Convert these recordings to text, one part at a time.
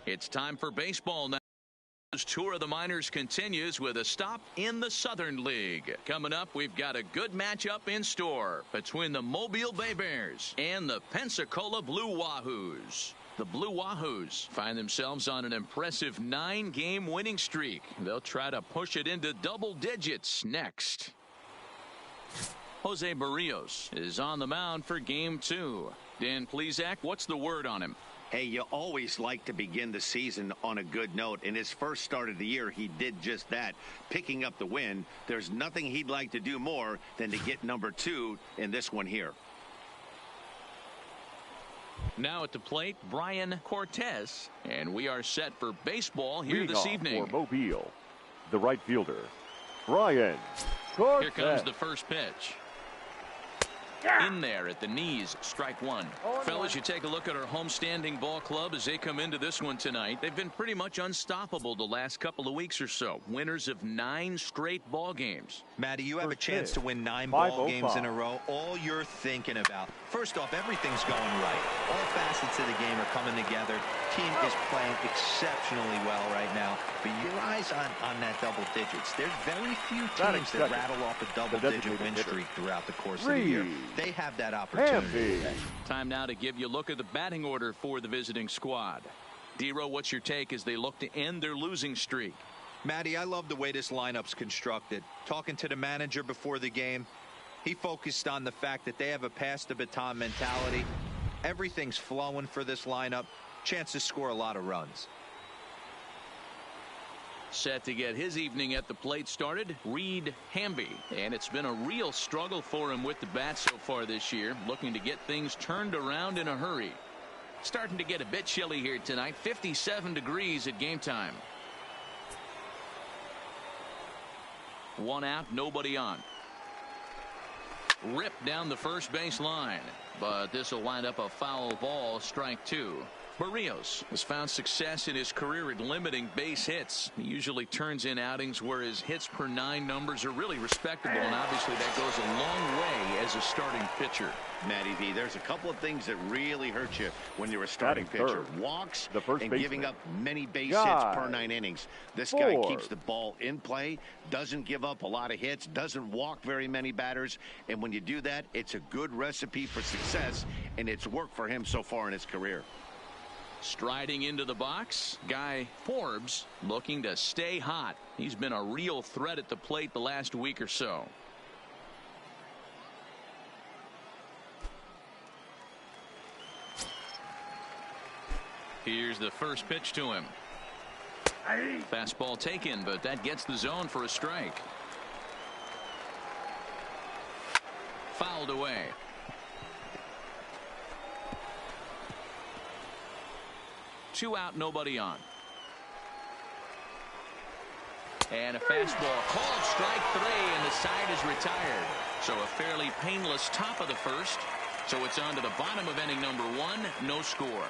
It's time for baseball now. This tour of the minors continues with a stop in the Southern League. Coming up, we've got a good matchup in store between the Mobile Baybears and the Pensacola Blue Whahoos. The Blue Whahoos find themselves on an impressive 9-game winning streak. They'll try to push it into double digits next. Jose Barrios is on the mound for game 2. Dan Plesac, what's the word on him? Hey, you always like to begin the season on a good note. In his first start of the year, he did just that, picking up the win. There's nothing he'd like to do more than to get number 2 in this one here. Now at the plate, Brian Cortez, and we are set for baseball here this evening. For Mobile, the right fielder, Brian Cortez. Here comes the first pitch. In there at the knees, strike one. Fellas, you take a look at our homestanding ball club as they come into this one tonight. They've been pretty much unstoppable the last couple of weeks or so. Winners of 9 straight ball games. Matty, you have a chance to win 9 ball games in a row. All you're thinking about, first off, everything's going right. All facets of the game are coming together. Team is playing exceptionally well right now. But your eyes on that double digits. There's very few teams that rattle off a double-digit win streak throughout the course of the year. They have that opportunity. Time now to give you a look at the batting order for the visiting squad. Dero, what's your take as they look to end their losing streak? Matty, I love the way this lineup's constructed. Talking to the manager before the game, he focused on the fact that they have a pass the baton mentality. Everything's flowing for this lineup. Chance to score a lot of runs. Set to get his evening at the plate started, Reed Hamby. And it's been a real struggle for him with the bat so far this year, looking to get things turned around in a hurry. Starting to get a bit chilly here tonight, 57 degrees at game time. 1 out, nobody on. Ripped down the first base line, but this will wind up a foul ball, strike 2. Barrios has found success in his career at limiting base hits. He usually turns in outings where his hits per 9 numbers are really respectable, and obviously that goes a long way as a starting pitcher. Matty V, there's a couple of things that really hurt you when you're a starting pitcher. Walks and giving up many base hits per 9 innings. This guy keeps the ball in play, doesn't give up a lot of hits, doesn't walk very many batters, and when you do that, it's a good recipe for success, and it's worked for him so far in his career. Striding into the box, Guy Forbes looking to stay hot. He's been a real threat at the plate the last week or so. Here's the first pitch to him. Fastball taken, but that gets the zone for a strike. Fouled away. Two out, nobody on. And a fastball called strike 3, and the side is retired. So a fairly painless top of the first. So it's on to the bottom of inning number 1, no score.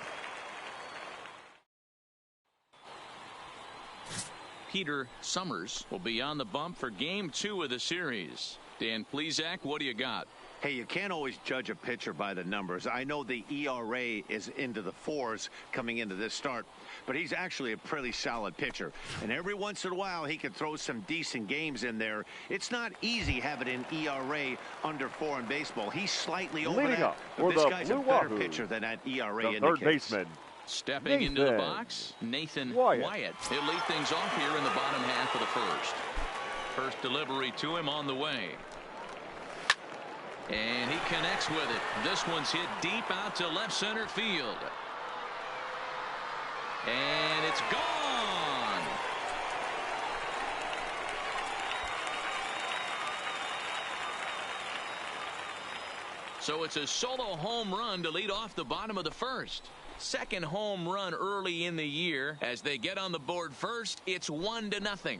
Peter Summers will be on the bump for game 2 of the series. Dan Plesac, what do you got? Hey, you can't always judge a pitcher by the numbers. I know the ERA is into the 4s coming into this start, but he's actually a pretty solid pitcher. And every once in a while, he can throw some decent games in there. It's not easy having an ERA under 4 in baseball. He's slightly over that, but this guy's a better pitcher than that ERA indicates. Third baseman. Stepping into the box, Nathan Wyatt. He'll lead things off here in the bottom half of the first. First delivery to him on the way. And he connects with it. This one's hit deep out to left center field. And it's gone. So it's a solo home run to lead off the bottom of the first. Second home run early in the year. As they get on the board first, it's 1-0.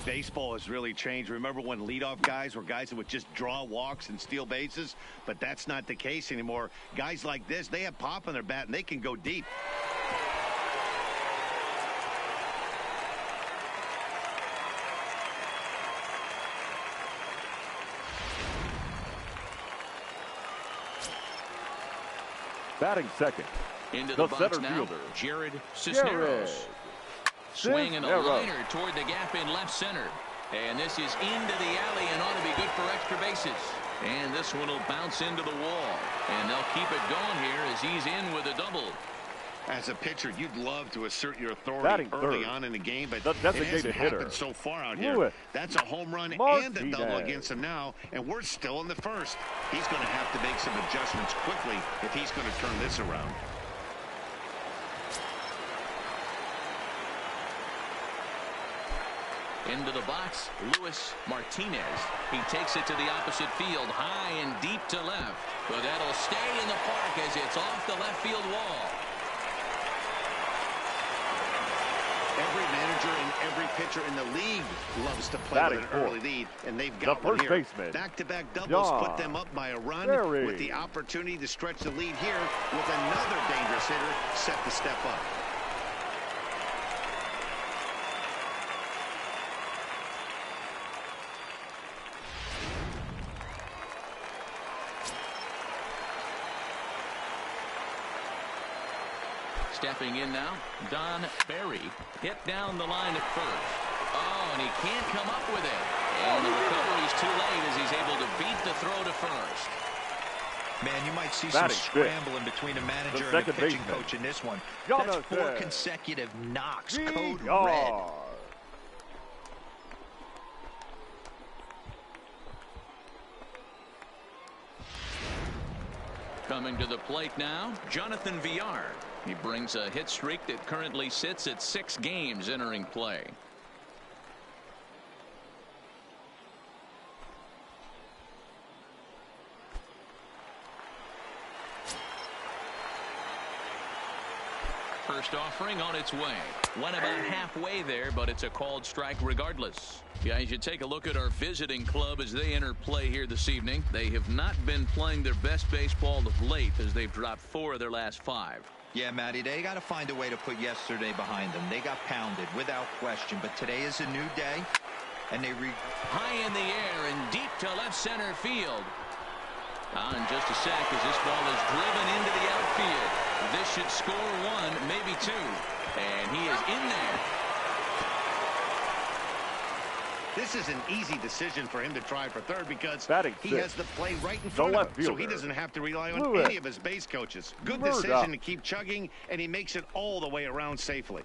Baseball has really changed. Remember when leadoff guys were guys that would just draw walks and steal bases? But that's not the case anymore. Guys like this, they have pop on their bat and they can go deep. Batting second. Into the box center now, fielder, Jared Cisneros. Swinging a liner toward the gap in left center. And this is into the alley and ought to be good for extra bases. And this one will bounce into the wall. And they'll keep it going here as he's in with a double. As a pitcher, you'd love to assert your authority early on in the game, but it hasn't happened so far out here. That's a home run and a double against him now, and we're still in the first. He's going to have to make some adjustments quickly if he's going to turn this around. Into the box, Luis Martinez. He takes it to the opposite field, high and deep to left. But that'll stay in the park as it's off the left field wall. Every manager and every pitcher in the league loves to play with an early lead, and they've got one here. Back-to-back doubles put them up by a run with the opportunity to stretch the lead here with another dangerous hitter set to step up. Stepping in now, Don Barry hit down the line at first. Oh, and he can't come up with it. And the recovery's too late as he's able to beat the throw to first. Man, you might see some scrambling between a manager and a pitching coach in this one. That's 4 consecutive knocks, code red. Coming to the plate now, Jonathan Villar. He brings a hit streak that currently sits at 6 games entering play. First offering on its way. Went about halfway there, but it's a called strike regardless. Guys, you take a look at our visiting club as they enter play here this evening. They have not been playing their best baseball of late as they've dropped 4 of their last 5. Yeah, Matty, they got to find a way to put yesterday behind them. They got pounded without question, but today is a new day, and they high in the air and deep to left center field. In just a sec as this ball is driven into the outfield. This should score 1, maybe 2, and he is in there. This is an easy decision for him to try for third because he has the play right in front of him, so he doesn't have to rely on any of his base coaches. Good decision to keep chugging, and he makes it all the way around safely.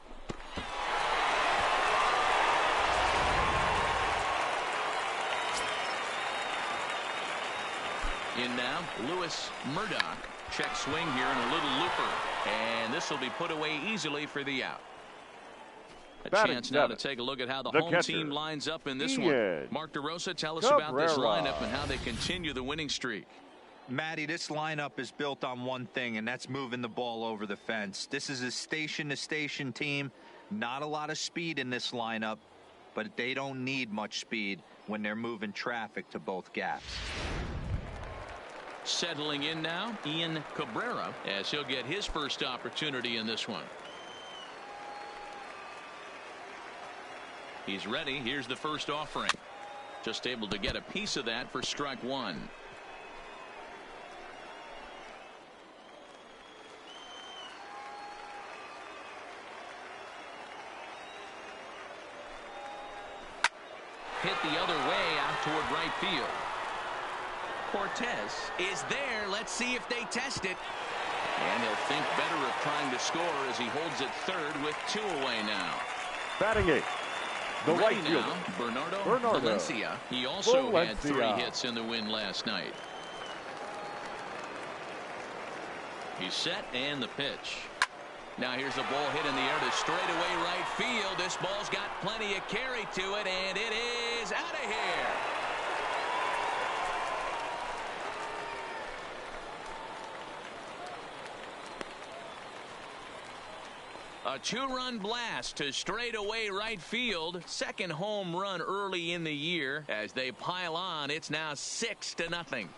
In now, Lewis Murdoch. Check swing here and a little looper. And this will be put away easily for the out. A chance now to take a look at how the home team lines up in this one. Mark DeRosa, tell us about this lineup and how they continue the winning streak. Matty, this lineup is built on one thing, and that's moving the ball over the fence. This is a station-to-station team. Not a lot of speed in this lineup, but they don't need much speed when they're moving traffic to both gaps. Settling in now, Ian Cabrera, as he'll get his first opportunity in this one. He's ready. Here's the first offering. Just able to get a piece of that for strike 1. Hit the other way out toward right field. Ortiz is there. Let's see if they test it. And he'll think better of trying to score as he holds it third with 2 away now. Batting 8. The right fielder, Bernardo Valencia. He also had 3 hits in the win last night. He's set and the pitch. Now here's the ball hit in the air to straightaway right field. This ball's got plenty of carry to it, and it is out of here. A 2-run blast to straightaway right field. Second home run early in the year. As they pile on, it's now 6-0.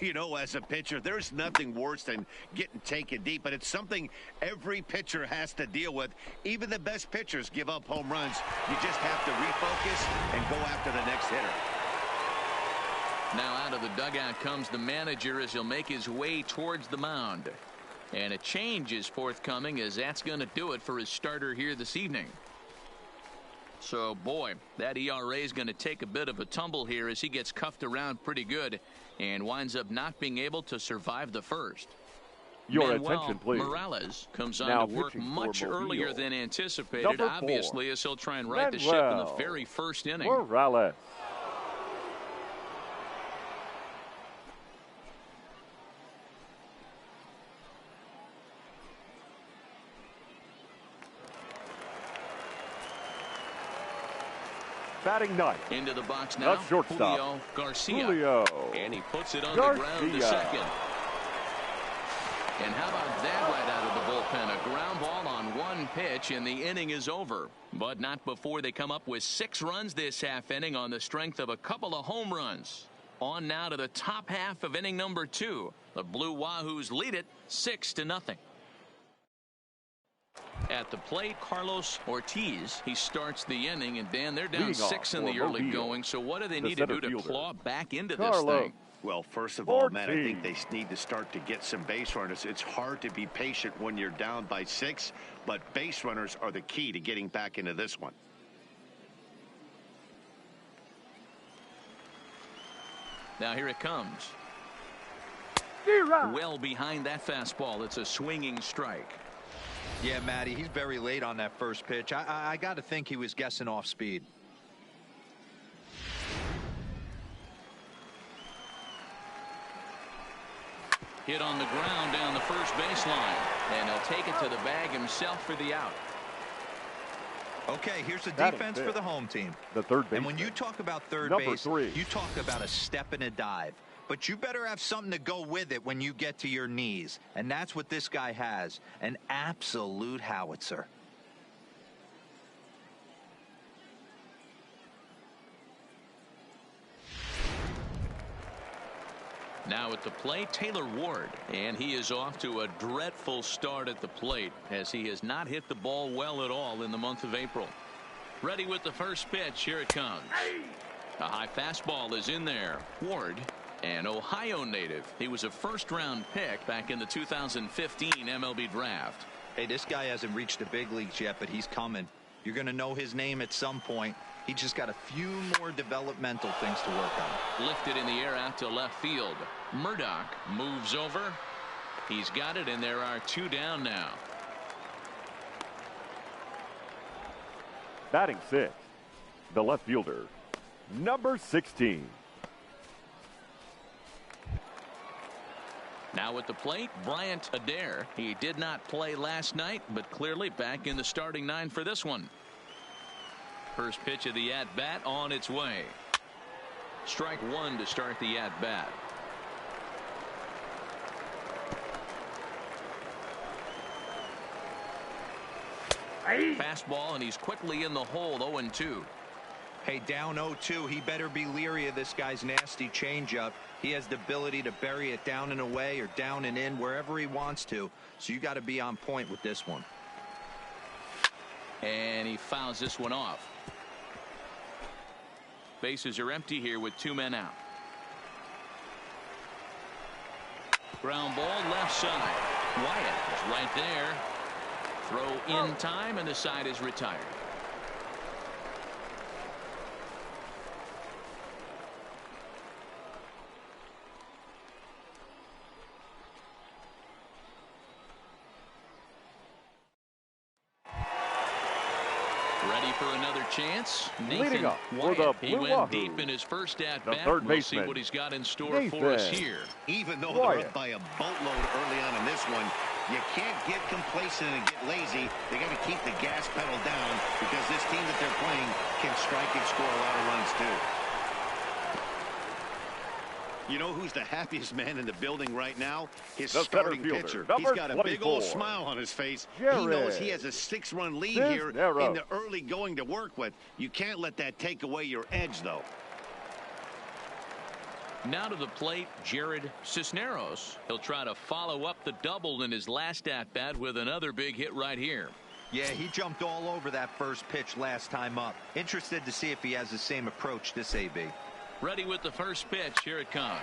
You know, as a pitcher, there's nothing worse than getting taken deep, but it's something every pitcher has to deal with. Even the best pitchers give up home runs. You just have to refocus and go after the next hitter. Now out of the dugout comes the manager as he'll make his way towards the mound. And a change is forthcoming, as that's going to do it for his starter here this evening. So, boy, that ERA is going to take a bit of a tumble here as he gets cuffed around pretty good and winds up not being able to survive the first. Your Manuel attention, please. Morales comes on Now to work much earlier than anticipated, Number 4. obviously, as he'll try and right the ship in the very first inning. Morales. Batting ninth. Into the box now, The shortstop, Julio Garcia. Julio. And he puts it on the ground to second. And how about that right out of the bullpen? A ground ball on one pitch, and the inning is over. But not before they come up with 6 runs this half inning on the strength of a couple of home runs. On now to the top half of inning number 2. The Blue Wahoos lead it 6-0. At the plate, Carlos Ortiz. He starts the inning, and Dan, they're down Leading 6 in the early going. So what do they need to do to claw back into this thing? Well, first of all, Matt, I think they need to start to get some base runners. It's hard to be patient when you're down by 6, but base runners are the key to getting back into this one. Now here it comes. Well behind that fastball. It's a swinging strike. Yeah, Matty, he's very late on that first pitch. I got to think he was guessing off speed. Hit on the ground down the first baseline, and he'll take it to the bag himself for the out. Okay, here's the defense for the home team. The third base. And when you talk about third base, 3. you talk about a step and a dive. But you better have something to go with it when you get to your knees. And that's what this guy has. An absolute howitzer. Now at the plate, Taylor Ward. And he is off to a dreadful start at the plate, as he has not hit the ball well at all in the month of April. Ready with the first pitch. Here it comes. A high fastball is in there. Ward, an Ohio native. He was a first-round pick back in the 2015 MLB draft. Hey, this guy hasn't reached the big leagues yet, but he's coming. You're going to know his name at some point. He just got a few more developmental things to work on. Lifted in the air out to left field. Murdoch moves over. He's got it, and there are 2 down now. Batting 6. The left fielder, number 16. Now at the plate, Bryant Adair. He did not play last night, but clearly back in the starting 9 for this one. First pitch of the at-bat on its way. Strike 1 to start the at-bat. Fastball, and he's quickly in the hole. 0-2. Hey, down 0-2. He better be leery of this guy's nasty changeup. He has the ability to bury it down and away or down and in wherever he wants to. So you got to be on point with this one. And he fouls this one off. Bases are empty here with 2 men out. Ground ball left side. Wyatt is right there. Throw in time, and the side is retired. Ready for another chance. Leading up for Wyatt. the He Blue went Wahoo, deep in his first at-bat. third We'll see baseman, what he's got in store for us here. Even though Wyatt. they're up by a boatload early on in this one, you can't get complacent and get lazy. They got to keep the gas pedal down, because this team that they're playing can strike and score a lot of runs too. You know who's the happiest man in the building right now? His starting pitcher. He's got a big old smile on his face. He knows he has a 6-run lead here in the early going to work with. You can't let that take away your edge, though. Now to the plate, Jared Cisneros. He'll try to follow up the double in his last at-bat with another big hit right here. Yeah, he jumped all over that first pitch last time up. Interested to see if he has the same approach this AB. Ready with the first pitch. Here it comes.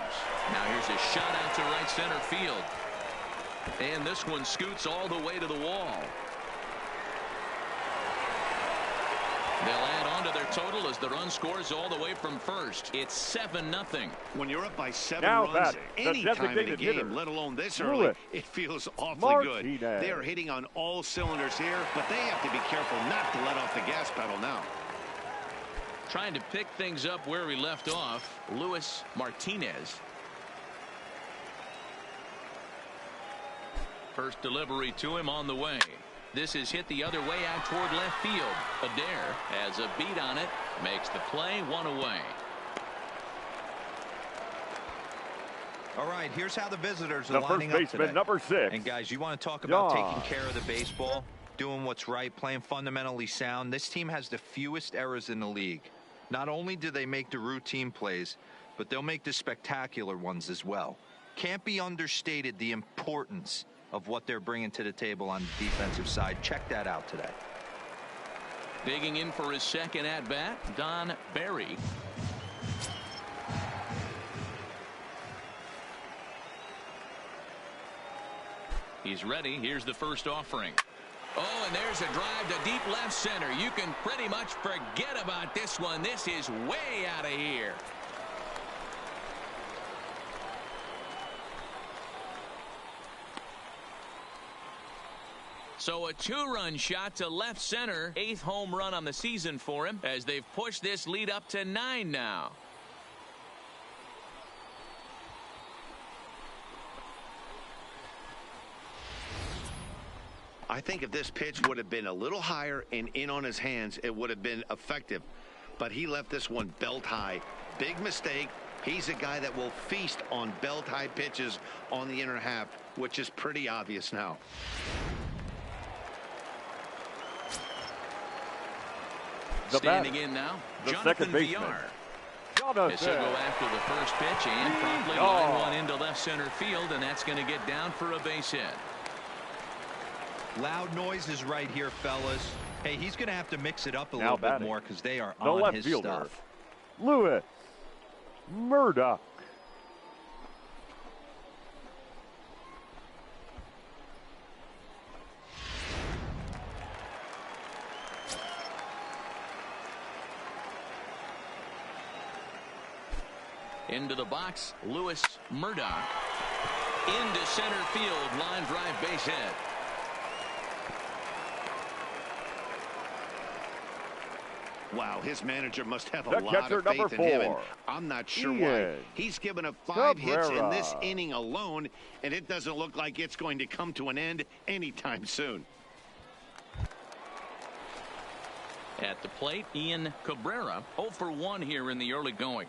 Now here's a shot out to right center field. And this one scoots all the way to the wall. They'll add on to their total as the run scores all the way from first. It's 7-0. When you're up by 7 Now runs batting, any the time in a game, hitter, let alone this Wyatt. early, it feels awfully Martinez. good. They are hitting on all cylinders here, but they have to be careful not to let off the gas pedal now. Trying to pick things up where we left off, Martinez. First delivery to him on the way. This is hit the other way out toward left field. Adair has a beat on it, makes the play, 1 away. All right, here's how the visitors are The lining first up today. baseman, number 6. And guys, you want to talk about taking care of the baseball, doing what's right, playing fundamentally sound. This team has the fewest errors in the league. Not only do they make the routine plays, but they'll make the spectacular ones as well. Can't be understated the importance of what they're bringing to the table on the defensive side. Check that out today. Digging in for his second at-bat, Don Barry. He's ready. Here's the first offering. Oh, and there's a drive to deep left center. You can pretty much forget about this one. This is way out of here. So a 2-run shot to left center. 8th home run on the season for him as they've pushed this lead up to 9 now. I think if this pitch would have been a little higher and in on his hands, it would have been effective. But he left this one belt high. Big mistake. He's a guy that will feast on belt high pitches on the inner half, which is pretty obvious now. Standing in now, Jonathan VR. This will go after the first pitch and promptly line one into left center field, and that's going to get down for a base hit. Loud noises right here, fellas. Hey, he's going to have to mix it up a little bit more because they are the on left his fielder, stuff. Lewis Murdoch. Into the box, Lewis Murdoch. Into center field, line drive, base hit. Wow, his manager must have a The lot catcher, of faith number in him, and 4. I'm not sure why. He's given up 5 hits in this Cabrera. inning alone, and it doesn't look like it's going to come to an end anytime soon. At the plate, Ian Cabrera, 0 for 1 here in the early going.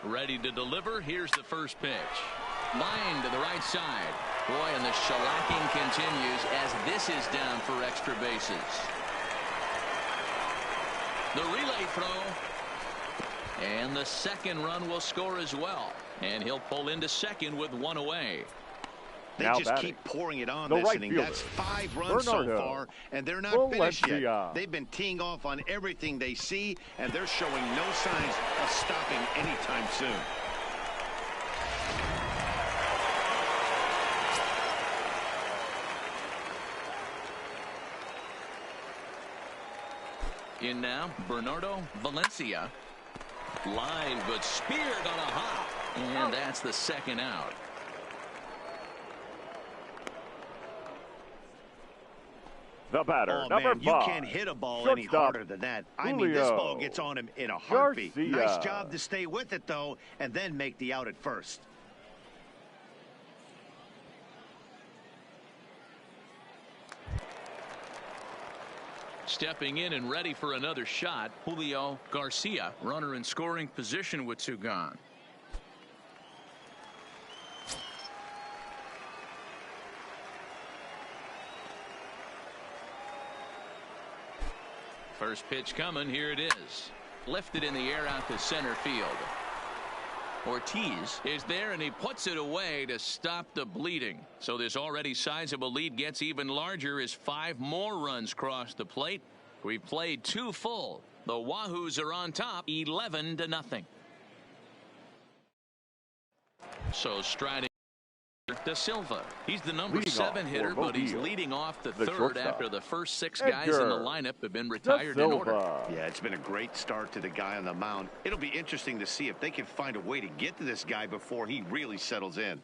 Ready to deliver. Here's the first pitch. Line to the right side. Boy, and the shellacking continues as this is down for extra bases. The relay throw. And the second run will score as well. And he'll pull into second with 1 away. They Now just batting, keep pouring it on the this right inning. fielder, That's 5 runs so far, and they're not finished yet. They've been teeing off on everything they see, and they're showing no signs of stopping anytime soon. In now, Bernardo Valencia. Line, but speared on a hop. And that's the second out. The batter, Oh, number man, 5. you can't hit a ball any Shortstop, harder than that. I mean, this Julio ball gets on him in a heartbeat. Garcia. Nice job to stay with it, though, and then make the out at first. Stepping in and ready for another shot, Julio Garcia, runner in scoring position with 2 gone. First pitch coming. Here it is. Lifted in the air out to center field. Ortiz is there, and he puts it away to stop the bleeding. So this already sizable lead gets even larger as 5 more runs cross the plate. We've played 2 full. The Whahoos are on top, 11-0. So striding Da Silva. He's the number 7 hitter, but he's leading off the third after the first 6 guys in the lineup have been retired in order. Yeah, it's been a great start to the guy on the mound. It'll be interesting to see if they can find a way to get to this guy before he really settles in.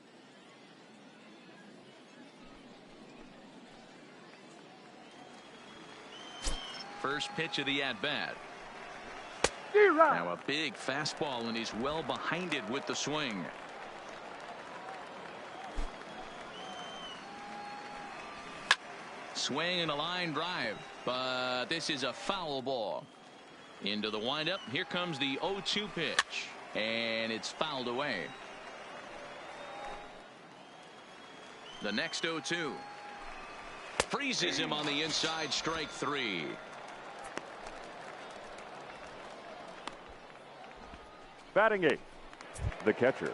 First pitch of the at-bat. Now a big fastball, and he's well behind it with the swing. Swing and a line drive, but this is a foul ball. Into the windup. Here comes the 0-2 pitch, and it's fouled away. The next 0-2 freezes him on the inside, strike 3. Batting 8th, the catcher,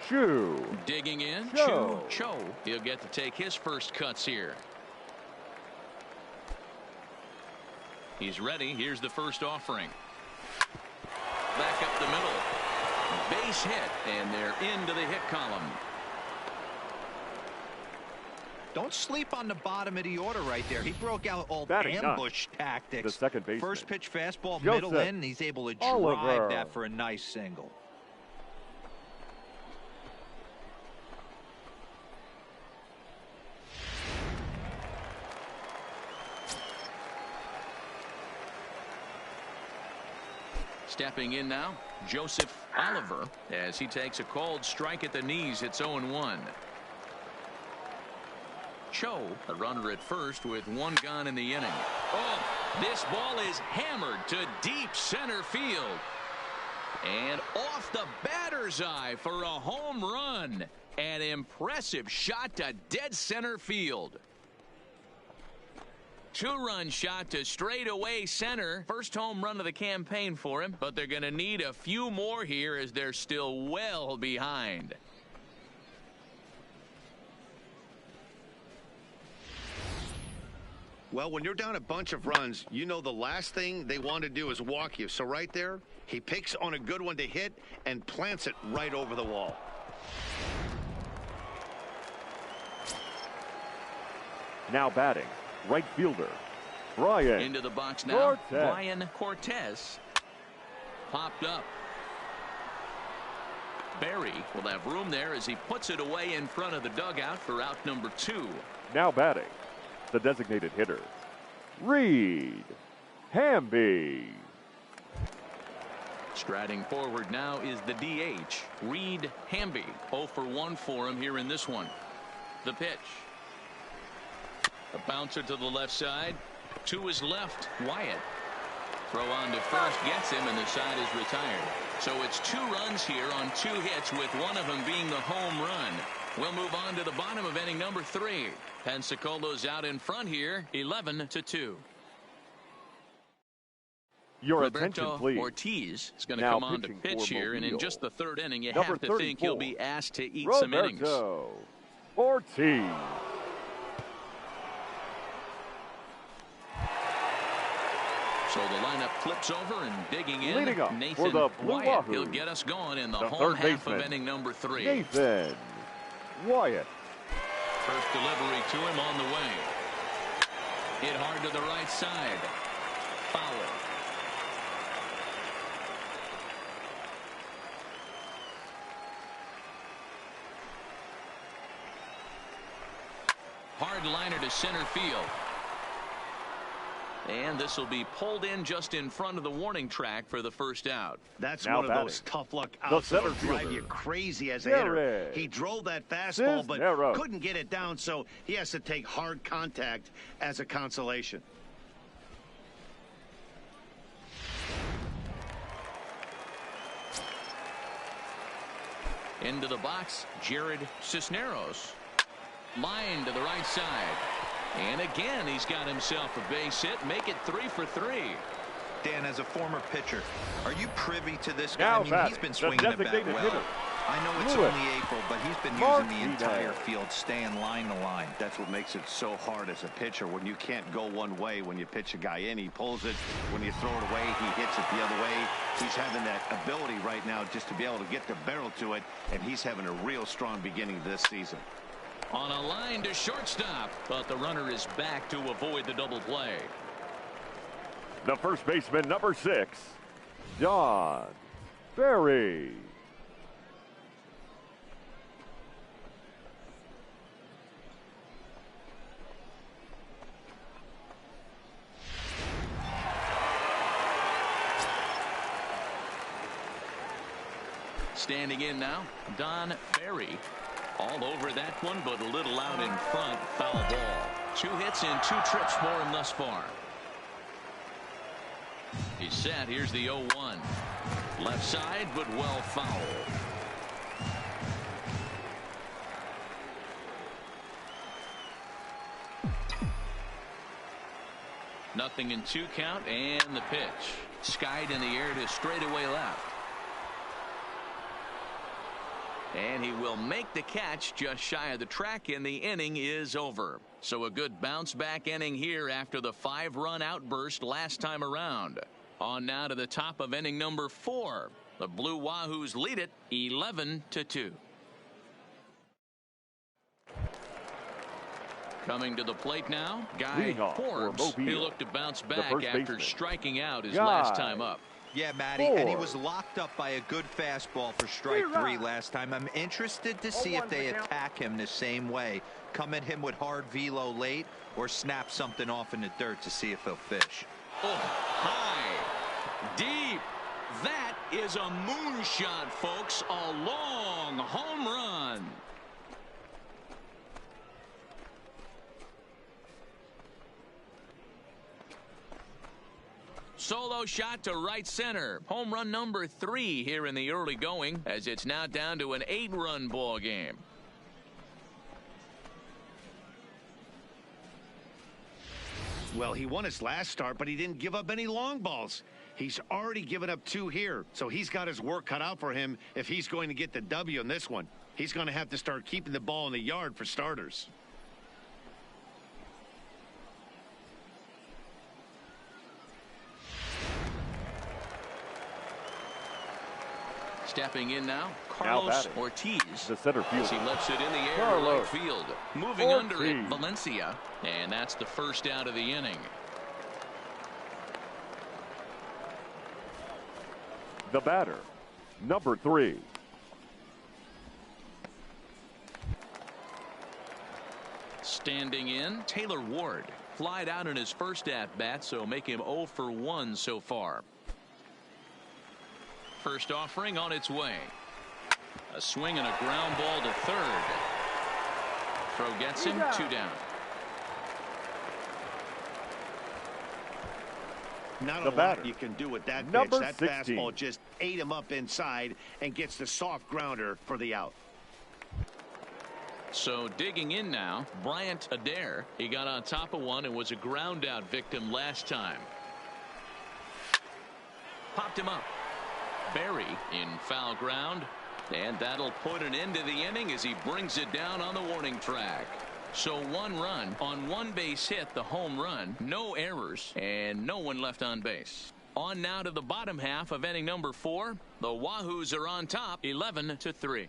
Chu. Digging in, Cho. He'll get to take his first cuts here. He's ready. Here's the first offering. Back up the middle. Base hit, and they're into the hit column. Don't sleep on the bottom of the order right there. He broke out all ambush tactics. The second baseman. First pitch fastball, middle in, and he's able to drive that for a nice single. Stepping in now, Joseph Oliver, as he takes a called strike at the knees. It's 0-1. Cho, a runner at first with 1 gone in the inning. Oh, this ball is hammered to deep center field. And off the batter's eye for a home run. An impressive shot to dead center field. 2-run shot to straightaway center. First home run of the campaign for him, but they're going to need a few more here as they're still well behind. Well, when you're down a bunch of runs, you know the last thing they want to do is walk you. So right there, he picks on a good one to hit and plants it right over the wall. Now batting, right fielder, Brian. Into the box now, Brian Cortez. Popped up. Barry will have room there as he puts it away in front of the dugout for out number 2. Now batting, the designated hitter, Reed Hamby. Striding forward now is the DH, Reed Hamby. 0 for 1 for him here in this one. The pitch. A bouncer to the left side. To his left, Wyatt. Throw on to first gets him, and the side is retired. So it's 2 runs here on 2 hits, with one of them being the home run. We'll move on to the bottom of inning number 3. Pensacola's out in front here, 11-2. Your Roberto attention, please. Ortiz is going to Now come on to pitch here, and in just the 3rd inning, you Number have to 34, think he'll be asked to eat Roberto some innings. Ortiz. So the lineup flips over, and digging in, Leading up Nathan for the Blue Wyatt. Whahoos, He'll get us going in the home third half baseman, of inning number 3. Nathan Wyatt. First delivery to him on the way. Hit hard to the right side. Foul. Hard liner to center field. And this will be pulled in just in front of the warning track for the first out. That's now one of batting, those tough luck outs that'll drive you crazy as a hitter. He drove that fastball, but couldn't get it down, so he has to take hard contact as a consolation. Into the box, Jared Cisneros. Line to the right side. And again, he's got himself a base hit. Make it 3 for 3. Dan, as a former pitcher, are you privy to this guy? Now I mean, he's been swinging the bat well. I know it's only April, but he's been using the entire field, staying line to line. That's what makes it so hard as a pitcher when you can't go one way. When you pitch a guy in, he pulls it. When you throw it away, he hits it the other way. He's having that ability right now just to be able to get the barrel to it, and he's having a real strong beginning this season. On a line to shortstop, but the runner is back to avoid the double play. The first baseman, number 6, John Barry. Standing in now, Don Barry. All over that one, but a little out in front. Foul ball. 2 hits and 2 trips for him thus far. He's set. Here's the 0-1. Left side, but well foul. Nothing in 2 count, and the pitch. Skied in the air to straightaway left. And he will make the catch just shy of the track, and the inning is over. So a good bounce-back inning here after the 5-run outburst last time around. On now to the top of inning number 4. The Blue Wahoos lead it 11-2. Coming to the plate now, Guy Forbes. He looked to bounce back after striking out his last time up. Yeah, Matty, and he was locked up by a good fastball for strike 3 last time. I'm interested to see if they attack him the same way. Come at him with hard velo late or snap something off in the dirt to see if he'll fish. Oh, high, deep. That is a moonshot, folks. A long home run. Solo shot to right center. Home run number 3 here in the early going, as it's now down to an 8-run ball game. Well, he won his last start, but he didn't give up any long balls. He's already given up 2 here, so he's got his work cut out for him if he's going to get the W in this one. He's going to have to start keeping the ball in the yard for starters. Stepping in now, Carlos Ortiz. The center field. He lets it in the air to right field. Moving under it, Valencia. And that's the first out of the inning. The batter, number 3. Standing in, Taylor Ward. Flied out in his first at-bat, so make him 0 for 1 so far. First offering on its way. A swing and a ground ball to third. Throw gets him 2 down. Not a lot you can do with that pitch. That fastball just ate him up inside and gets the soft grounder for the out. So digging in now, Bryant Adair. He got on top of one and was a ground out victim last time. Popped him up. Barry in foul ground, and that'll put an end to the inning as he brings it down on the warning track. So 1 run on 1 base hit, the home run, no errors, and no one left on base. On now to the bottom half of inning number 4. The Wahoos are on top 11-3.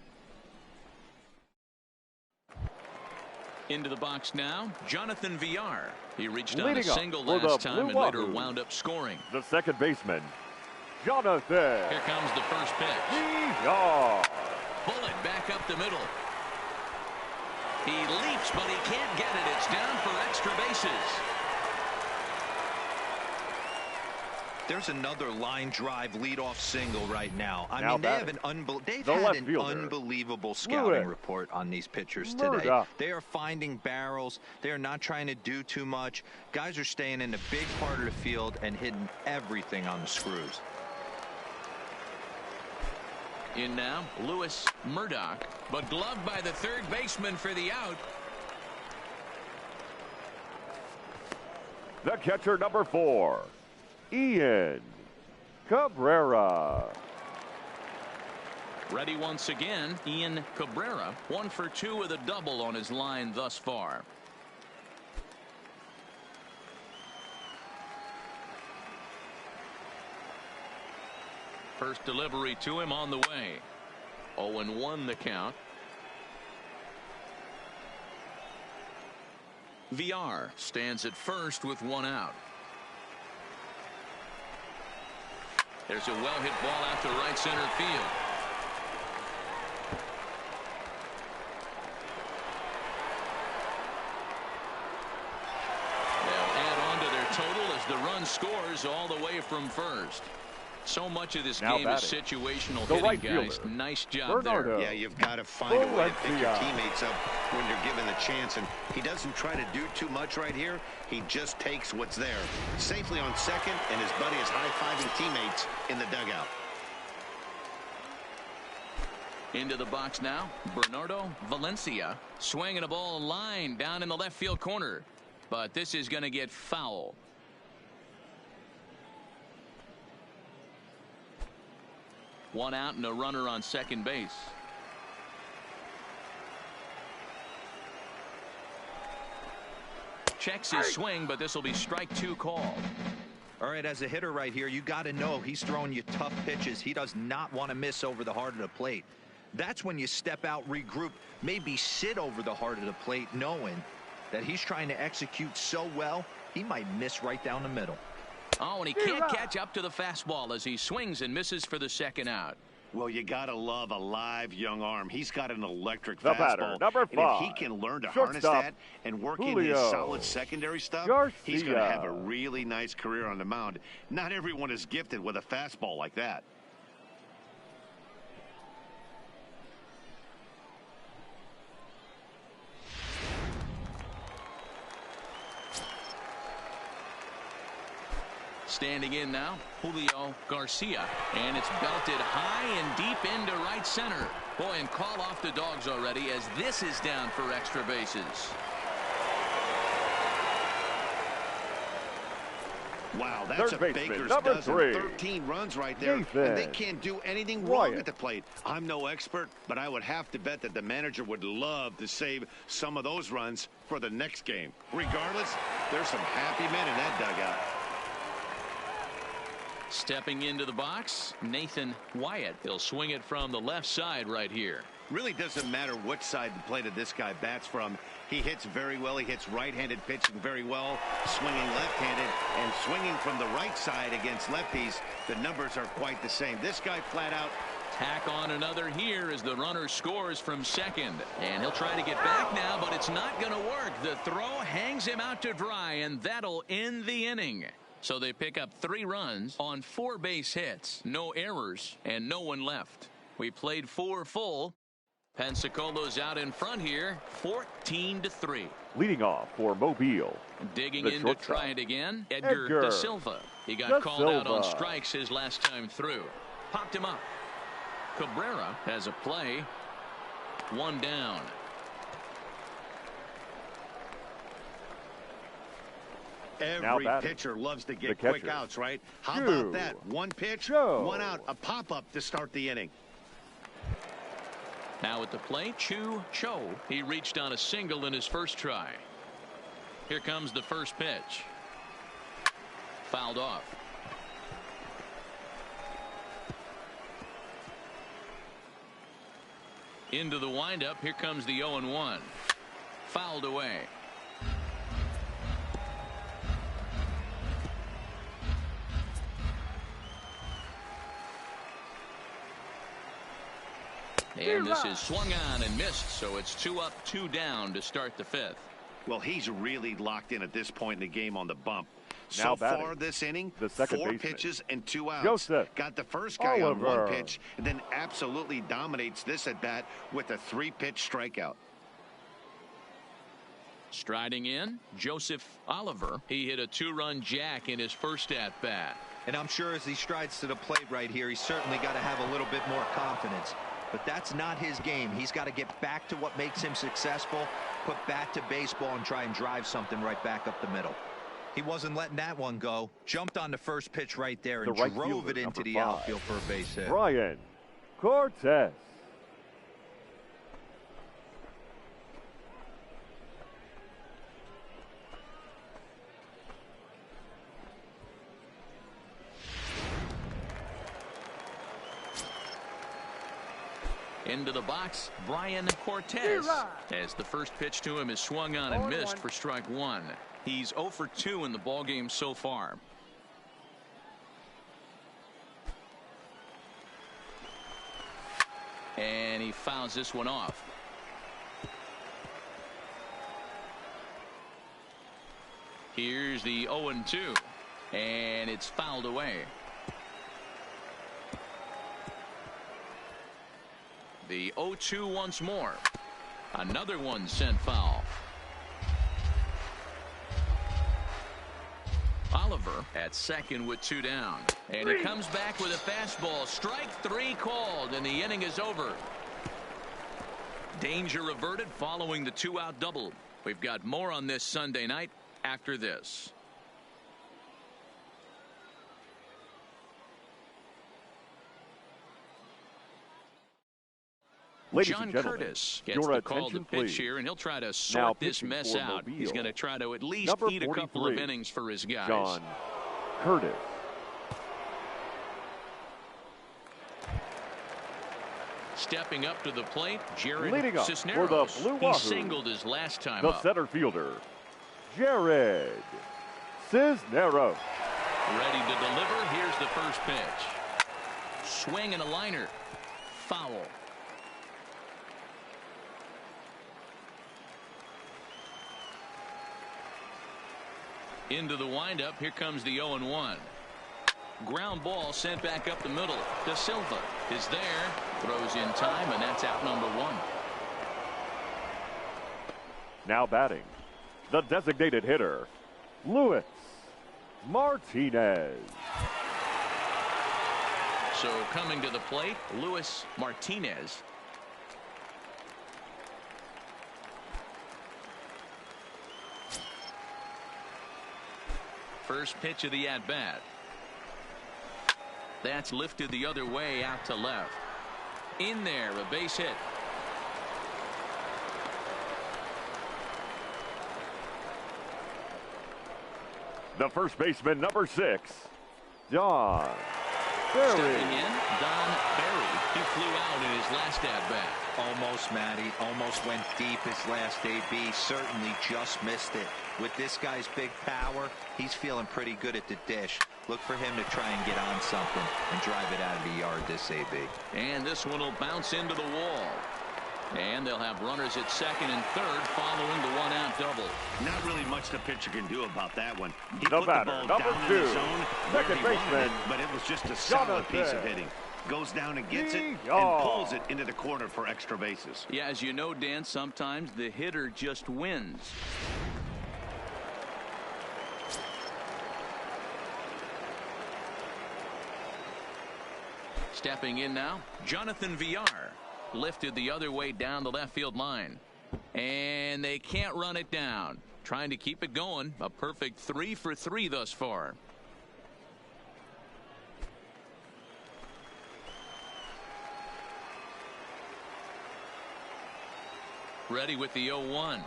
Into the box now, Jonathan Villar. He reached on a single last time and later wound up scoring. The second baseman, Jonathan. Here comes the first pitch. Bullet back up the middle. He leaps, but he can't get it. It's down for extra bases. There's another line drive leadoff single right now. I mean, they've had an unbelievable scouting report on these pitchers today. They are finding barrels. They are not trying to do too much. Guys are staying in the big part of the field and hitting everything on the screws. In now, Lewis Murdoch, but gloved by the third baseman for the out. The catcher, number 4, Ian Cabrera. Ready once again, Ian Cabrera, 1 for 2 with a double on his line thus far. First delivery to him on the way. 0-1 the count. VR stands at first with 1 out. There's a well-hit ball out to right center field. They'll add on to their total as the run scores all the way from first. So much of this game is situational hitting, guys. Nice job there. Yeah, you've got to find a way to pick your teammates up when you're given the chance, and he doesn't try to do too much right here. He just takes what's there. Safely on second, and his buddy is high-fiving teammates in the dugout. Into the box now, Bernardo Valencia swinging a ball line down in the left field corner, but this is going to get foul. One out and a runner on second base. Checks his swing, but this will be strike 2 called. All right, as a hitter right here, you got to know he's throwing you tough pitches. He does not want to miss over the heart of the plate. That's when you step out, regroup, maybe sit over the heart of the plate, knowing that he's trying to execute so well, he might miss right down the middle. Oh, and he can't catch up to the fastball as he swings and misses for the second out. Well, you got to love a live young arm. He's got an electric The fastball. batter, number 5. And if he can learn to harness that and work in his solid secondary stuff, he's going to have a really nice career on the mound. Not everyone is gifted with a fastball like that. Standing in now, Julio Garcia, and it's belted high and deep into right center. Boy, and call off the dogs already as this is down for extra bases. Wow, that's a Baker's dozen. 13 runs right there, and they can't do anything wrong at the plate. I'm no expert, but I would have to bet that the manager would love to save some of those runs for the next game. Regardless, there's some happy men in that dugout. Stepping into the box, Nathan Wyatt. He'll swing it from the left side right here. Really doesn't matter which side of the plate this guy bats from. He hits very well. He hits right-handed pitching very well, swinging left-handed, and swinging from the right side against lefties. The numbers are quite the same. This guy flat out. Tack on another here as the runner scores from second. And he'll try to get back now, but it's not going to work. The throw hangs him out to dry, and that'll end the inning. So they pick up 3 runs on 4 base hits, no errors, and no one left. We played 4 full. Pensacola's out in front here, 14-3. Leading off for Mobile. Digging in to try it again, Edgar Da Silva. He got called out on strikes his last time through. Popped him up. Cabrera has a play. 1 down. Every pitcher loves to get quick outs, right? How about that? 1 pitch, 1 out, a pop-up to start the inning. Now at the plate, Cho. He reached on a single in his first try. Here comes the first pitch. Fouled off. Into the windup. Here comes the 0-1. Fouled away. And this is swung on and missed, so it's 2 up, 2 down to start the 5th. Well, he's really locked in at this point in the game on the bump. So far this inning, 4 pitches and 2 outs. Got the first guy on 1 pitch, and then absolutely dominates this at bat with a 3-pitch strikeout. Striding in, Joseph Oliver. He hit a 2-run jack in his first at bat. And I'm sure as he strides to the plate right here, he's certainly got to have a little bit more confidence. But that's not his game. He's got to get back to what makes him successful, put bat to baseball, and try and drive something right back up the middle. He wasn't letting that one go. Jumped on the first pitch right there and right drove fielder, it into the 5, outfield for a base hit. Brian Cortez. Into the box, Brian Cortez. As the first pitch to him is swung on and missed for strike 1. He's 0 for 2 in the ballgame so far. And he fouls this one off. Here's the 0-2. And it's fouled away. The 0-2 once more. Another one sent foul. Oliver at second with 2 down. And he comes back with a fastball. Strike 3 called, and the inning is over. Danger averted following the 2-out double. We've got more on this Sunday night after this. Ladies John and gentlemen, Curtis gets your the call to attention, pitch please. here, and he'll try to Now sort this pitching mess for out. Mobile, He's going to try to at least number eat a couple of 43, innings for his guys. John Curtis. Stepping up to the plate, Jared Leading up Cisneros. for the Blue He Whahoos, singled his last time the up. center fielder, Jared Cisneros. Ready to deliver. Here's the first pitch. Swing and a liner. Foul. Into the windup. Here comes the 0-1. Ground ball sent back up the middle. De Silva is there. Throws in time, and that's out number 1. Now batting, the designated hitter, Luis Martinez. So coming to the plate, Luis Martinez. First pitch of the at-bat. That's lifted the other way out to left. In there, a base hit. The first baseman, number 6, Don Berry. Stepping in, Don Berry. He flew out in his last at-bat. Almost, Matty. Almost went deep his last AB. Certainly just missed it. With this guy's big power, he's feeling pretty good at the dish. Look for him to try and get on something and drive it out of the yard this AB. And this one will bounce into the wall. And they'll have runners at second and third following the 1-out double. Not really much the pitcher can do about that one. He The put batter, the ball number down 2, in the zone where second he wanted baseman, it, but it was just a solid piece of hitting. Goes down and gets it and pulls it into the corner for extra bases. Yeah, as you know, Dan, sometimes the hitter just wins. Stepping in now, Jonathan Villar. Lifted the other way down the left field line. And they can't run it down. Trying to keep it going. A perfect 3 for 3 thus far. Ready with the 0-1.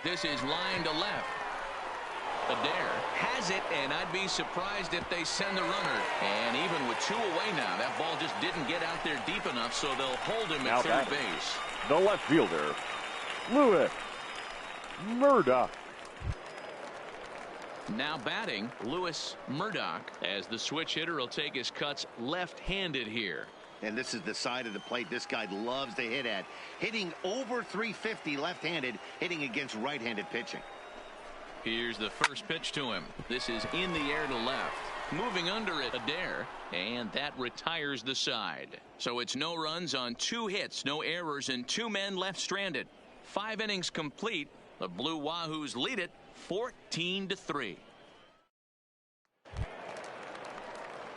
This is line to left. Adair has it, and I'd be surprised if they send the runner. And even with 2 away now, that ball just didn't get out there deep enough, so they'll hold him Now at third batting, base. the left fielder, Louis Murdoch. Now batting, Lewis Murdoch, as the switch hitter will take his cuts left-handed here. And this is the side of the plate this guy loves to hit at. Hitting over 350 left-handed, hitting against right-handed pitching. Here's the first pitch to him. This is in the air to left. Moving under it, Adair, and that retires the side. So it's no runs on 2 hits, no errors, and 2 men left stranded. 5 innings complete. The Blue Wahoos lead it 14-3.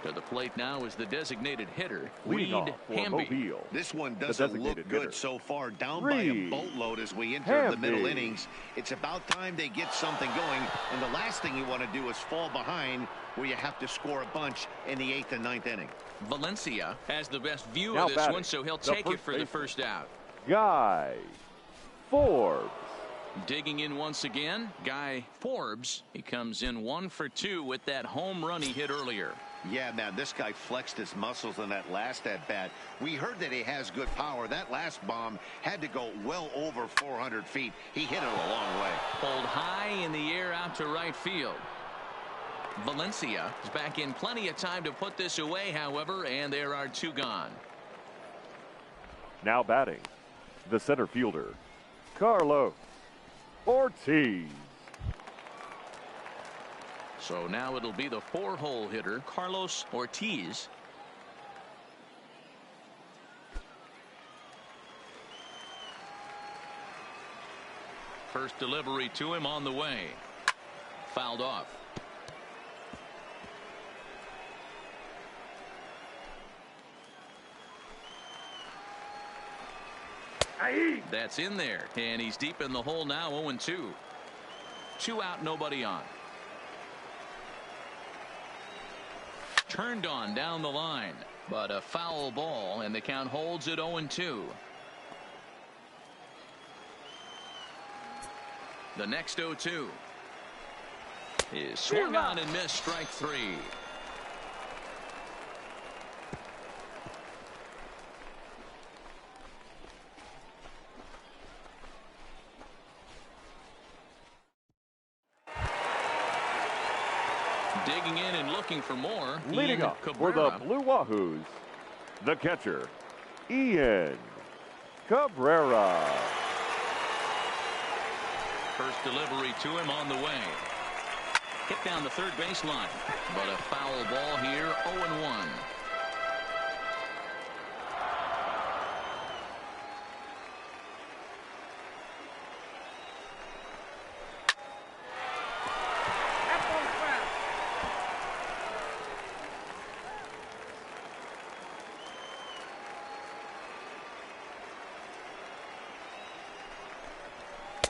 To the plate now is the designated hitter, Leading Reed off for Hamby. Mobile, This one the doesn't look designated good hitter, so far, down by a Reed boatload as we enter the middle Hamby. innings. It's about time they get something going, and the last thing you want to do is fall behind where you have to score a bunch in the 8th and 9th inning. Valencia has the best view Now of this batting, one, so he'll the take it first for the baseman, first out. Guy Forbes. Digging in once again, Guy Forbes. He comes in 1 for 2 with that home run he hit earlier. Yeah, man, this guy flexed his muscles in that last at-bat. We heard that he has good power. That last bomb had to go well over 400 feet. He hit it a long way. Pulled high in the air out to right field. Valencia is back in plenty of time to put this away, however, and there are 2 gone. Now batting, the center fielder, Carlos Ortiz. So now it'll be the 4-hole hitter, Carlos Ortiz. First delivery to him on the way. Fouled off. That's in there, and he's deep in the hole now. 0-2. 2 out, nobody on. Turned on down the line, but a foul ball, and the count holds at 0-2. The next 0-2 is swung on and missed. Strike 3. Digging in and looking for more. Leading up for the Blue Whahoos, the catcher, Ian Cabrera. First delivery to him on the way. Hit down the third baseline, but a foul ball here. 0-1.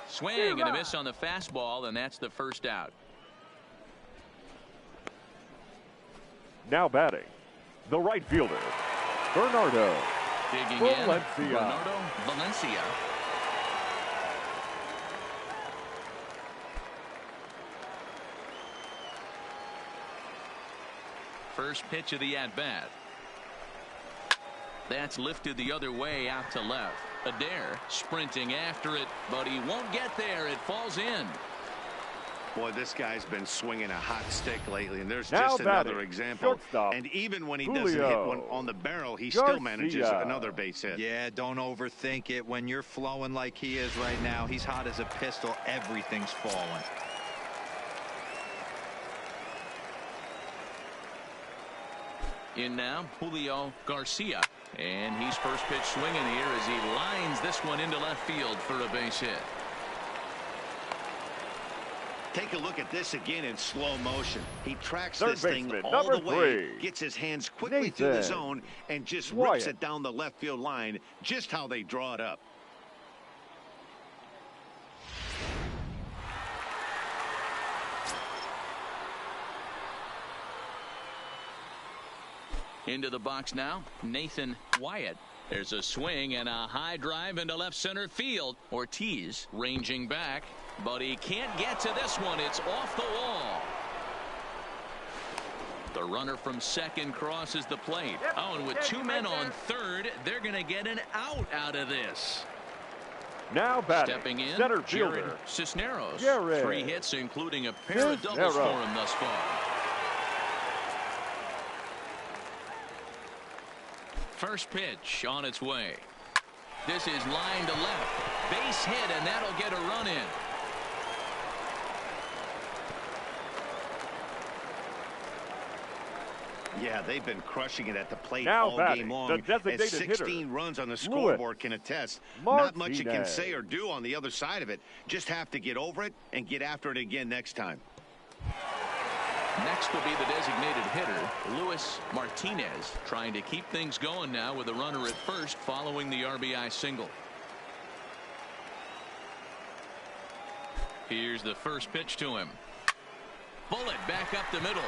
Swing and a miss on the fastball, and that's the first out. Now batting, the right fielder, Bernardo Digging Valencia. in, Bernardo Valencia. First pitch of the at-bat. That's lifted the other way out to left. Adair sprinting after it, but he won't get there. It falls in. Boy, this guy's been swinging a hot stick lately, and there's now just another batting, example. shortstop, and even when he Julio doesn't hit one on the barrel, he still manages another base hit. Yeah, don't overthink it. When you're flowing like he is right now, he's hot as a pistol. Everything's falling. In now, Julio Garcia. And he's first pitch swinging here as he lines this one into left field for a base hit. Take a look at this again in slow motion. He tracks Third this thing baseman, all the number way, 3, gets his hands quickly Nathan through the zone, and just rips Wyatt. it down the left field line, just how they draw it up. Into the box now, Nathan Wyatt. There's a swing and a high drive into left center field. Ortiz ranging back, but he can't get to this one. It's off the wall. The runner from second crosses the plate. Oh, and with 2 men on third, they're going to get an out of this. Now batting, Stepping in, center Jared fielder, Cisneros. Jared 3 hits, including a pair of doubles for him thus far. First pitch on its way. This is line to left. Base hit, and that'll get a run in. Yeah, they've been crushing it at the plate now all batting, game long. the designated As 16 hitter, runs on the scoreboard can attest. Martinez. Not much you can say or do on the other side of it. Just have to get over it and get after it again next time. Next will be the designated hitter, Luis Martinez, trying to keep things going now with a runner at first following the RBI single. Here's the first pitch to him. Bullet back up the middle.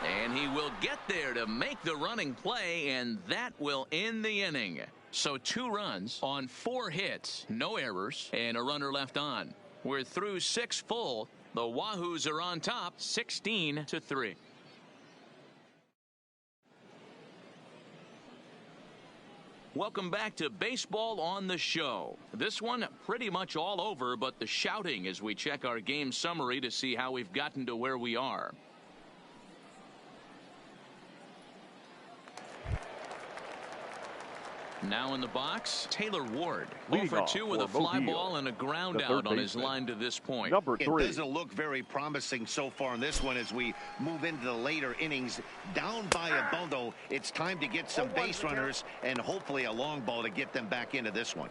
And he will get there to make the running play, and that will end the inning. So 2 runs on 4 hits, no errors, and a runner left on. We're through 6 full. The Whahoos are on top, 16-3. Welcome back to Baseball on the Show. This one pretty much all over, but the shouting as we check our game summary to see how we've gotten to where we are. Now in the box, Taylor Ward. 0 for 2 with a fly ball and a ground out on his line to this point. It doesn't look very promising so far in this one as we move into the later innings. Down by a bundle, it's time to get some base runners and hopefully a long ball to get them back into this one.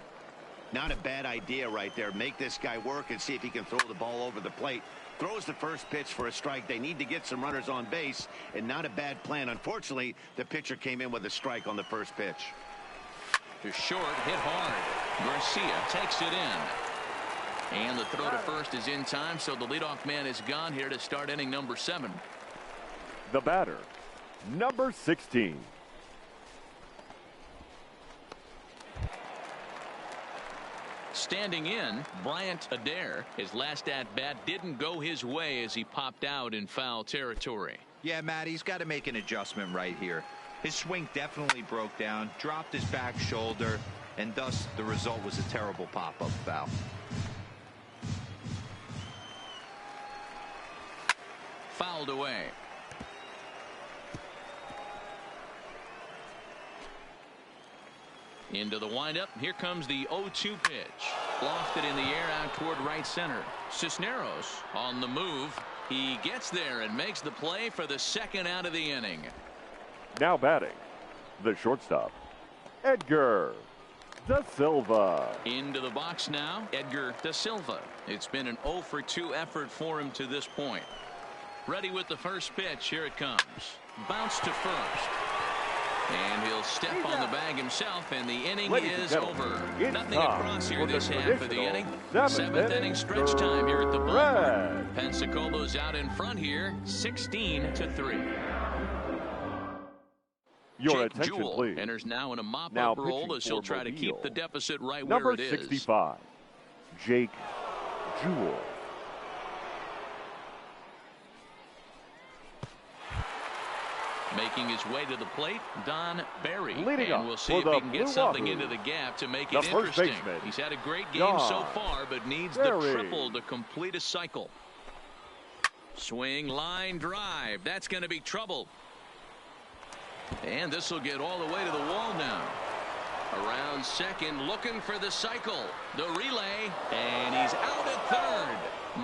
Not a bad idea right there. Make this guy work and see if he can throw the ball over the plate. Throws the first pitch for a strike. They need to get some runners on base, and not a bad plan. Unfortunately, the pitcher came in with a strike on the first pitch. To short, hit hard. Garcia takes it in. And the throw to first is in time, so the leadoff man is gone here to start inning number 7. The batter, number 16. Standing in, Bryant Adair. His last at-bat didn't go his way as he popped out in foul territory. Yeah, Matt, he's got to make an adjustment right here. His swing definitely broke down, dropped his back shoulder, and thus the result was a terrible pop-up foul. Fouled away. Into the windup. Here comes the 0-2 pitch. Lofted in the air out toward right center. Cisneros on the move. He gets there and makes the play for the second out of the inning. Now batting, the shortstop, Edgar Da Silva. Into the box now, Edgar Da Silva. It's been an 0 for 2 effort for him to this point. Ready with the first pitch. Here it comes. Bounce to first. And he'll step on the bag himself, and the inning is over. Nothing across here this half of the inning. 7th inning stretch time here at the ballpark. Pensacola's out in front here, 16-3. Your Jake attention, Jewell please. enters now in a mop-up role as he'll try to keep the deficit right where it is. Number 65, Jake Jewell. Making his way to the plate, Don Barry. Leading and we'll see if he can get something into the gap to make it interesting. He's had a great game so far, but needs the triple to complete a cycle. Swing, line, drive. That's going to be trouble. And this will get all the way to the wall now. Around second, looking for the cycle. The relay, and he's out at third.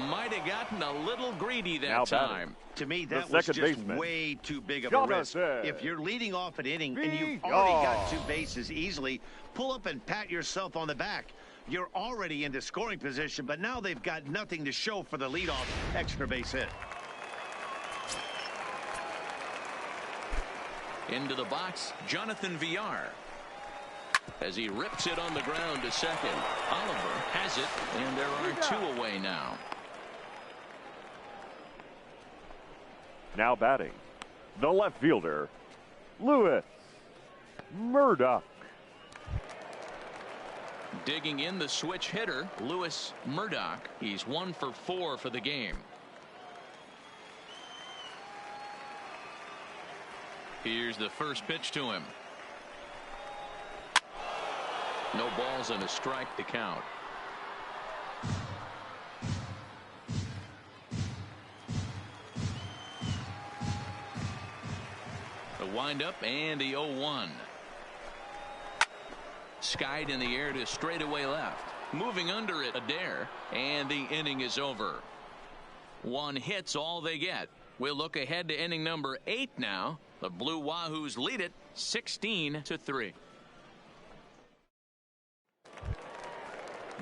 Might have gotten a little greedy that time. To me, that was just way too big of a risk. If you're leading off an inning and you've already got 2 bases easily, pull up and pat yourself on the back. You're already into scoring position, but now they've got nothing to show for the leadoff extra base hit. Into the box, Jonathan Villar. As he rips it on the ground to second. Oliver has it, and there are 2 away now. Now batting, the left fielder, Lewis Murdoch. Digging in the switch hitter, Lewis Murdoch. He's 1 for 4 for the game. Here's the first pitch to him. No balls and a strike to count. The windup and the 0-1. Skied in the air to straightaway left. Moving under it, Adair, and the inning is over. 1 hit's all they get. We'll look ahead to inning number 8 now. The Blue Wahoos lead it 16-3.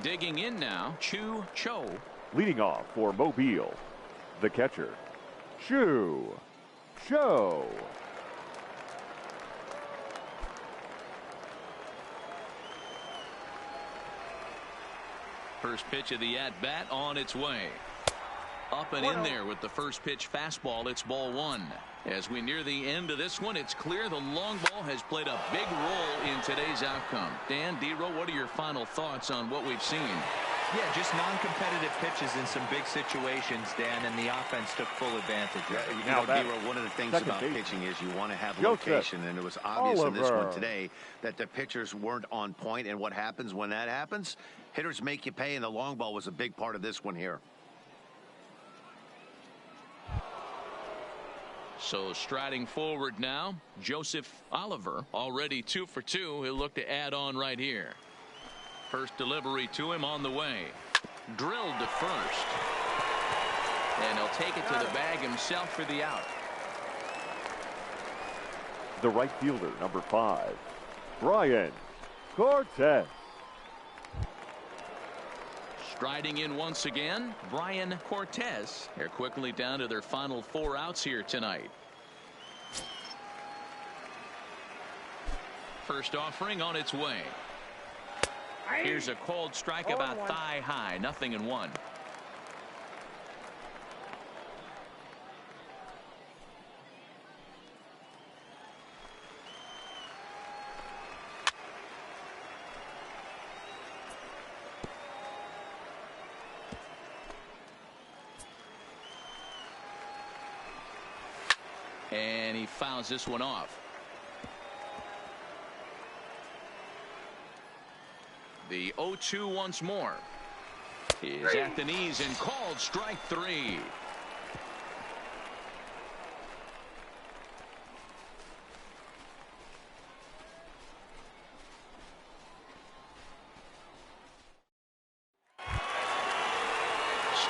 Digging in now, Chu Cho. Leading off for Mobile, the catcher, Show. First pitch of the at-bat on its way. Up and in there with the first pitch fastball. It's ball one. As we near the end of this one, it's clear the long ball has played a big role in today's outcome. Dan, D-Row, what are your final thoughts on what we've seen? Yeah, just non-competitive pitches in some big situations, Dan, and the offense took full advantage. Yeah, D-Row, one of the things about pitching is you want to have location, and it was obvious in this one today that the pitchers weren't on point, and what happens when that happens? Hitters make you pay, and the long ball was a big part of this one here. So striding forward now, Joseph Oliver, already 2 for 2. He'll look to add on right here. First delivery to him on the way. Drilled to first. And he'll take it to the bag himself for the out. The right fielder, number 5, Brian Cortez. Striding in once again, Brian Cortez. They're quickly down to their final 4 outs here tonight. First offering on its way. Here's a cold strike about thigh high. 0-1. And he fouls this one off. The 0-2 once more. Is at the knees and called strike 3.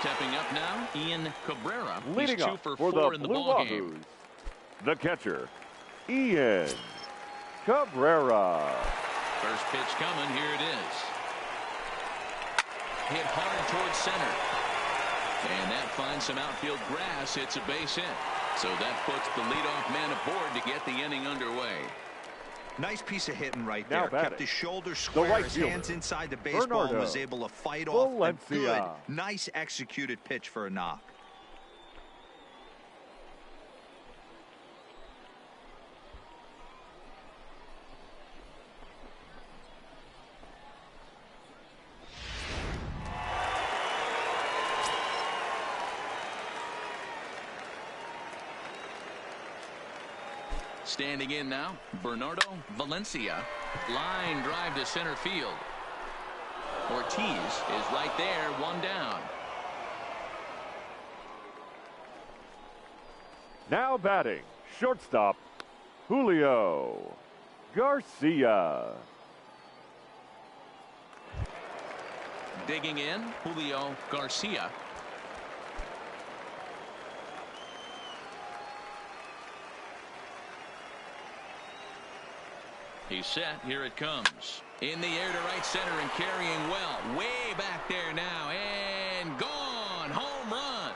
Stepping up now, Ian Cabrera. Leading He's 2 up for for 4 the in the Blue ball game. Whahoos, the catcher, Ian Cabrera. First pitch coming. Here it is. Hit hard towards center. And that finds some outfield grass. It's a base hit. So that puts the leadoff man aboard to get the inning underway. Nice piece of hitting right there. Kept his shoulders square, right his fielder, hands inside the baseball, and was able to fight off a good, nice executed pitch for a knock. Standing in now, Bernardo Valencia. Line drive to center field. Ortiz is right there, 1 down. Now batting, shortstop, Julio Garcia. Digging in, Julio Garcia. He's set. Here it comes. In the air to right center and carrying well. Way back there now. And gone. Home run.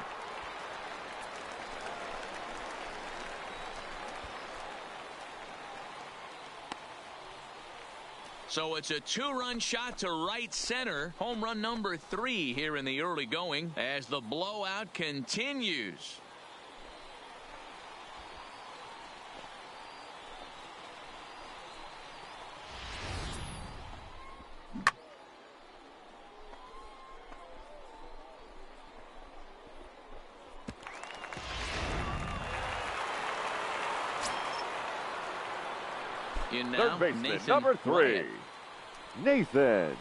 So it's a 2-run shot to right center. Home run number 3 here in the early going as the blowout continues. In now, third baseman, Nathan number 3, Wyatt. Nathan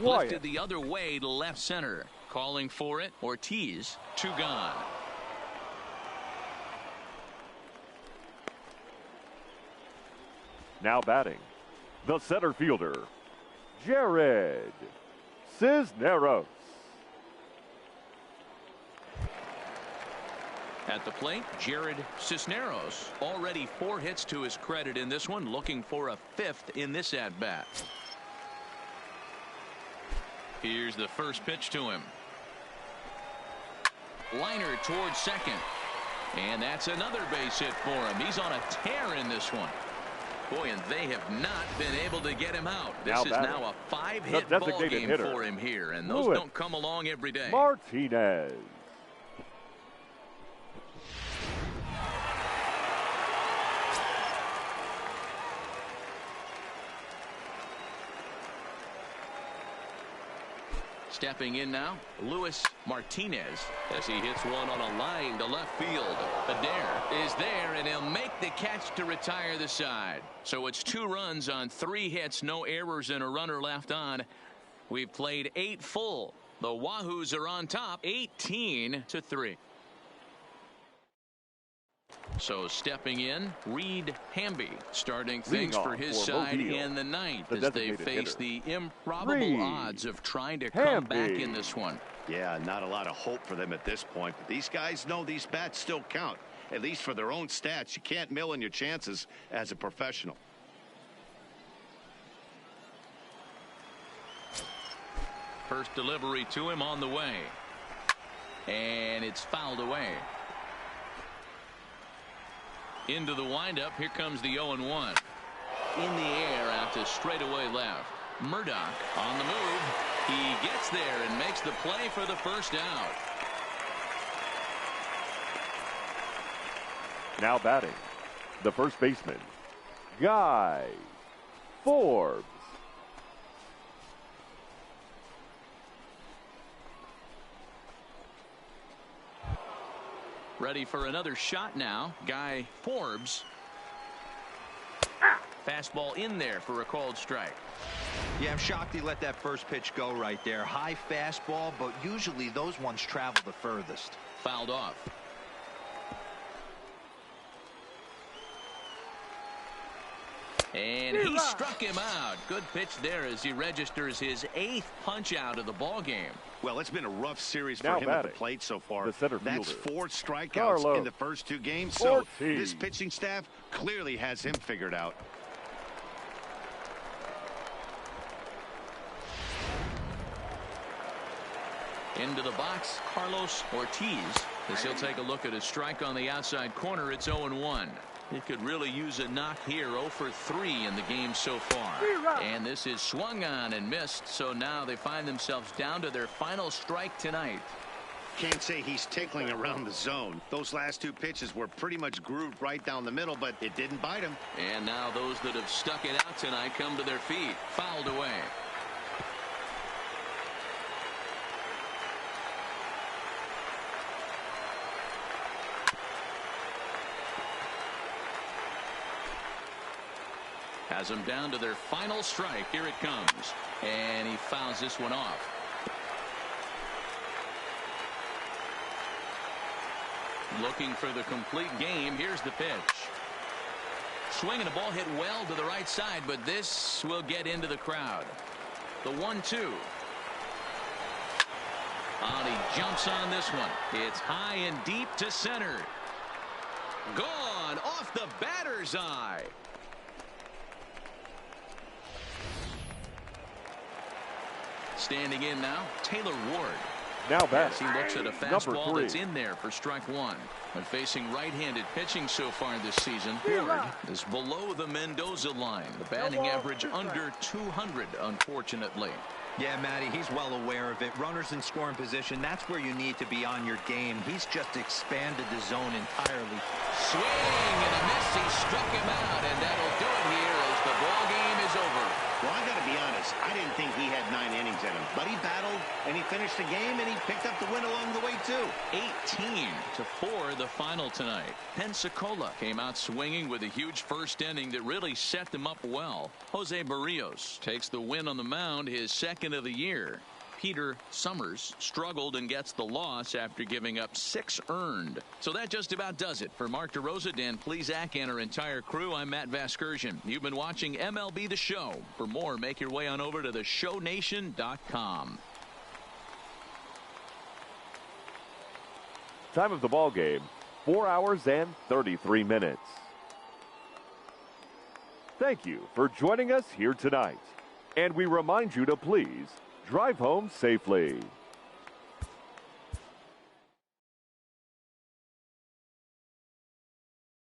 Wyatt. Lifted the other way to left center. Calling for it, Ortiz, 2 gone. Now batting, the center fielder, Jared Cisneros. At the plate, Jared Cisneros. Already 4 hits to his credit in this one. Looking for a 5th in this at-bat. Here's the first pitch to him. Liner towards second. And that's another base hit for him. He's on a tear in this one. Boy, and they have not been able to get him out. This is now a 5-hit ball game for him here, and those don't come along every day. Martinez. Stepping in now, Luis Martinez, as he hits one on a line to left field. Adair is there, and he'll make the catch to retire the side. So it's 2 runs on 3 hits, no errors, and a runner left on. We've played 8 full. The Whahoos are on top, 18-3. So stepping in, Reed Hamby, starting things for his side in the 9th as they face the improbable odds of trying to come back in this one. Yeah, not a lot of hope for them at this point, but these guys know these bats still count, at least for their own stats. You can't mill in your chances as a professional. First delivery to him on the way, and it's fouled away. Into the windup. Here comes the 0-1. In the air out to straightaway left. Murdoch on the move. He gets there and makes the play for the first out. Now batting, the first baseman, Guy Forbes. Ready for another shot now. Guy Forbes. Fastball in there for a called strike. Yeah, I'm shocked he let that first pitch go right there. High fastball, but usually those ones travel the furthest. Fouled off. And he struck him out. Good pitch there as he registers his 8th punch out of the ball game. Well, it's been a rough series for him at the plate so far. That's 4 strikeouts in the first 2 games. So Ortiz. This pitching staff clearly has him figured out. Into the box, Carlos Ortiz, as he'll take a look at a strike on the outside corner. It's 0-1. He could really use a knock here. 0 for 3 in the game so far. And this is swung on and missed. So now they find themselves down to their final strike tonight. Can't say he's tickling around the zone. Those last 2 pitches were pretty much grooved right down the middle, but it didn't bite him. And now those that have stuck it out tonight come to their feet. Fouled away. Has them down to their final strike. Here it comes. And he fouls this one off. Looking for the complete game. Here's the pitch. Swinging a ball hit well to the right side, but this will get into the crowd. The 1-2. And he jumps on this one. It's high and deep to center. Gone off the batter's eye. Standing in now, Taylor Ward. Now back. He looks at a fastball that's in there for strike 1. And facing right-handed pitching so far this season, Ward is below the Mendoza line. The batting average under 200, unfortunately. Yeah, Matty, he's well aware of it. Runners in scoring position, that's where you need to be on your game. He's just expanded the zone entirely. Swing and a miss. He struck him out, and that'll do it here as the ball game is over. Well, I got to be honest. I didn't think he had 9 innings in him, but he battled and he finished the game and he picked up the win along the way too. 18-4 the final tonight. Pensacola came out swinging with a huge first inning that really set them up well. Jose Barrios takes the win on the mound, his 2nd of the year. Peter Summers struggled and gets the loss after giving up 6 earned. So that just about does it. For Mark DeRosa, Dan Plesac, and our entire crew, I'm Matt Vasgersian. You've been watching MLB The Show. For more, make your way on over to theshownation.com. Time of the ball game, 4 hours and 33 minutes. Thank you for joining us here tonight. And we remind you to please drive home safely.